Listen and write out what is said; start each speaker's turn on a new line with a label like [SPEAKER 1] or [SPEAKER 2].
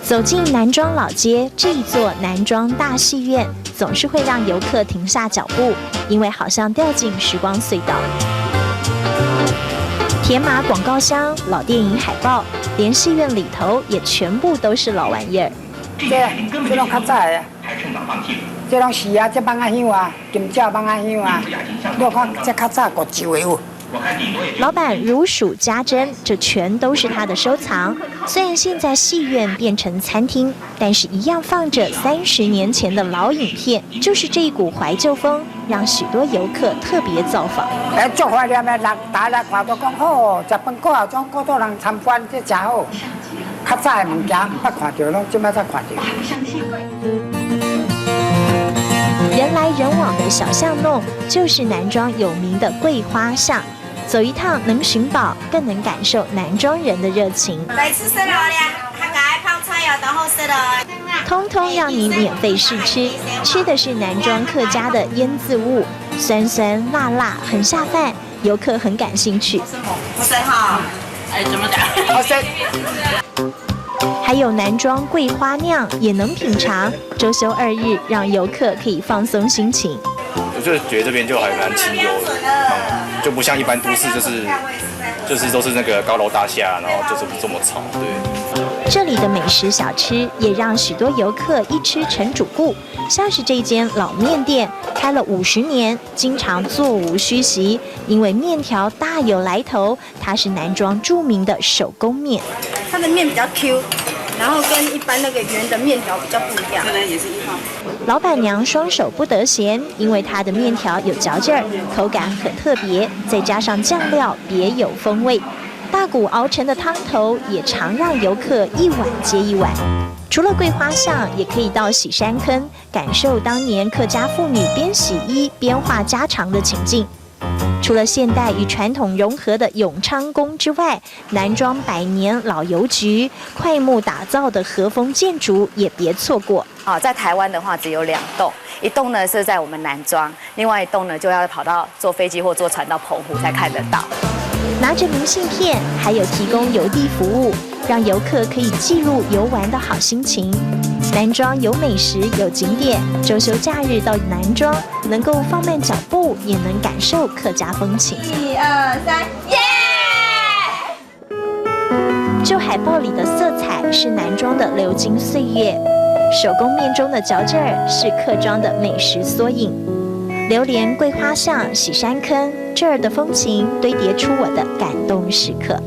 [SPEAKER 1] 走进南庄老街这一座南庄大戏院，总是会让游客停下脚步，因为好像掉进时光隧道。铁马广告箱、老电影海报，连戏院里头也全部都是老玩意儿。
[SPEAKER 2] 这拢较早的，这拢是啊，这放啊香啊，金角放啊香啊，你看这较早古旧的有。
[SPEAKER 1] 老板如数家珍，这全都是他的收藏。虽然现在戏院变成餐厅，但是一样放着30年前的老影片，就是这一股怀旧风，让许多游客特别造访。
[SPEAKER 2] 足怀念的，人大来看都讲好，食饭过后总够多人参观，这真好。较早的物件唔捌看到，拢即摆才看到。
[SPEAKER 1] 人来人往的小巷弄，就是南庄有名的桂花巷。走一趟能寻宝，更能感受南庄人的热情。
[SPEAKER 3] 来吃生肉了，还爱泡菜哦，然后生肉。
[SPEAKER 1] 通通让你免费试吃，吃的是南庄客家的腌渍物，酸酸辣辣，很下饭，游客很感兴趣。
[SPEAKER 3] 不生哈，哎，怎么讲？
[SPEAKER 2] 好生。
[SPEAKER 1] 还有南庄桂花酿也能品尝，周休2日，让游客可以放松心情。
[SPEAKER 4] 我就觉得这边就还蛮清幽的，就不像一般都市，就是都是那个高楼大厦，然后就是这么吵，对。
[SPEAKER 1] 这里的美食小吃也让许多游客一吃成主顾，像是这间老面店，开了50年，经常座无虚席，因为面条大有来头，它是南庄著名的手工面。
[SPEAKER 5] 它的面比较 Q。然后跟一般那个圆的面条比较不一样，
[SPEAKER 3] 可能也是1号。
[SPEAKER 1] 老板娘双手不得闲，因为她的面条有嚼劲儿，口感很特别，再加上酱料别有风味。大骨熬成的汤头也常让游客一碗接一碗。除了桂花巷，也可以到喜山坑，感受当年客家妇女边洗衣边话家常的情境。除了现代与传统融合的永昌宫之外，南庄100年老邮局快木打造的和风建筑也别错过。
[SPEAKER 6] 在台湾的话只有2栋，一栋呢是在我们南庄，另外一栋呢就要跑到坐飞机或坐船到澎湖才看得到。
[SPEAKER 1] 拿着明信片，还有提供邮递服务，让游客可以记录游玩的好心情。南庄有美食有景点，周休假日到南庄，能够放慢脚步，也能感受客家风情。
[SPEAKER 3] 1、2、3，耶！
[SPEAKER 1] 旧海报里的色彩是南庄的流金岁月，手工面中的嚼劲儿是客庄的美食缩影。榴莲桂花巷、喜山坑这儿的风情堆叠出我的感动时刻。